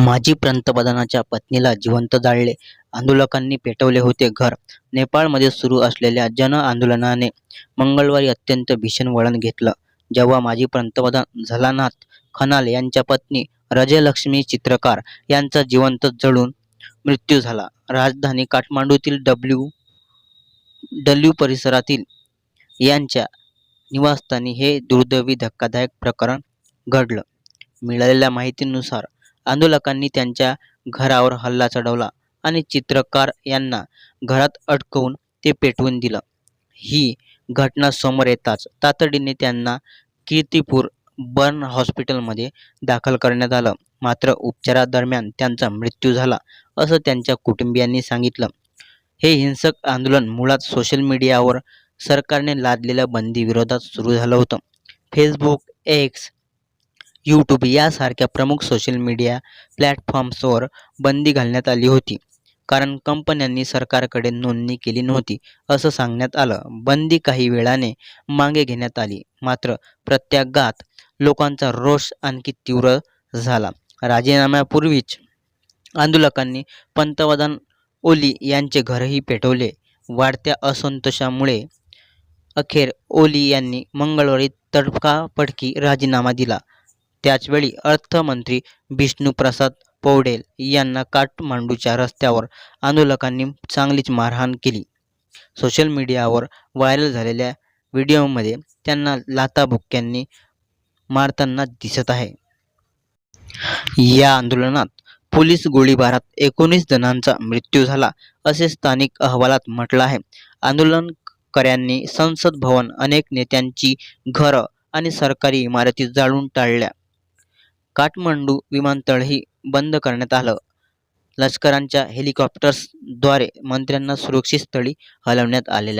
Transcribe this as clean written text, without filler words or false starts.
माजी पंतप्रधानाच्या पत्नीला जिवंत जाळले, आंदोलकांनी पेटवले होते घर. नेपाळमध्ये सुरू असलेल्या जनआंदोलनाने मंगळवारी अत्यंत भीषण वळण घेतलं, जेव्हा माजी पंतप्रधान झलानाथ खनाल यांच्या पत्नी रजयलक्ष्मी चित्रकार यांचा जिवंत जळून मृत्यू झाला. राजधानी काठमांडूतील डल्यू परिसरातील यांच्या निवासस्थानी हे दुर्दैवी धक्कादायक प्रकरण घडलं. मिळालेल्या माहितीनुसार आंदोलकांनी त्यांच्या घरावर हल्ला चढवला आणि चित्रकार यांना घरात अडकवून ते पेटवून दिलं. ही घटना समोर येताच तातडीने त्यांना कीर्तिपूर बर्न हॉस्पिटलमध्ये दाखल करण्यात आलं, मात्र उपचारादरम्यान त्यांचा मृत्यू झाला, असं त्यांच्या कुटुंबियांनी सांगितलं. हे हिंसक आंदोलन मुळात सोशल मीडियावर सरकारने लादलेल्या बंदी विरोधात सुरू झालं होतं. फेसबुक, एक्स, यूट्यूब यासारख्या प्रमुख सोशल मीडिया प्लॅटफॉर्म्सवर बंदी घालण्यात आली होती, कारण कंपन्यांनी सरकारकडे नोंदणी केली नव्हती, असं सांगण्यात आलं. बंदी काही वेळाने मागे घेण्यात आली, मात्र प्रत्याघात लोकांचा रोष आणखी तीव्र झाला. राजीनाम्यापूर्वीच आंदोलकांनी पंतप्रधान ओली यांचे घरही पेटवले. वाढत्या असंतोषामुळे अखेर ओली यांनी मंगळवारी तडकाफडकी राजीनामा दिला. त्याचवेळी अर्थमंत्री विष्णू प्रसाद पौडेल यांना काठमांडूच्या रस्त्यावर आंदोलकांनी चांगलीच मारहाण केली. सोशल मीडियावर व्हायरल झालेल्या व्हिडिओमध्ये त्यांना लाथाबुक्क्यांनी मारताना दिसत आहे. या आंदोलनात पोलीस गोळीबारात 19 जणांचा मृत्यू झाला, असे स्थानिक अहवालात म्हटलं आहे. आंदोलनकर्त्यांनी संसद भवन, अनेक नेत्यांची घरं आणि सरकारी इमारती जाळून टाळल्या. काठमांडू विमानतळही बंद करण्यात आलं. लष्कराच्या हेलिकॉप्टर्सद्वारे मंत्र्यांना सुरक्षित स्थळी हलवण्यात आलेले आहे.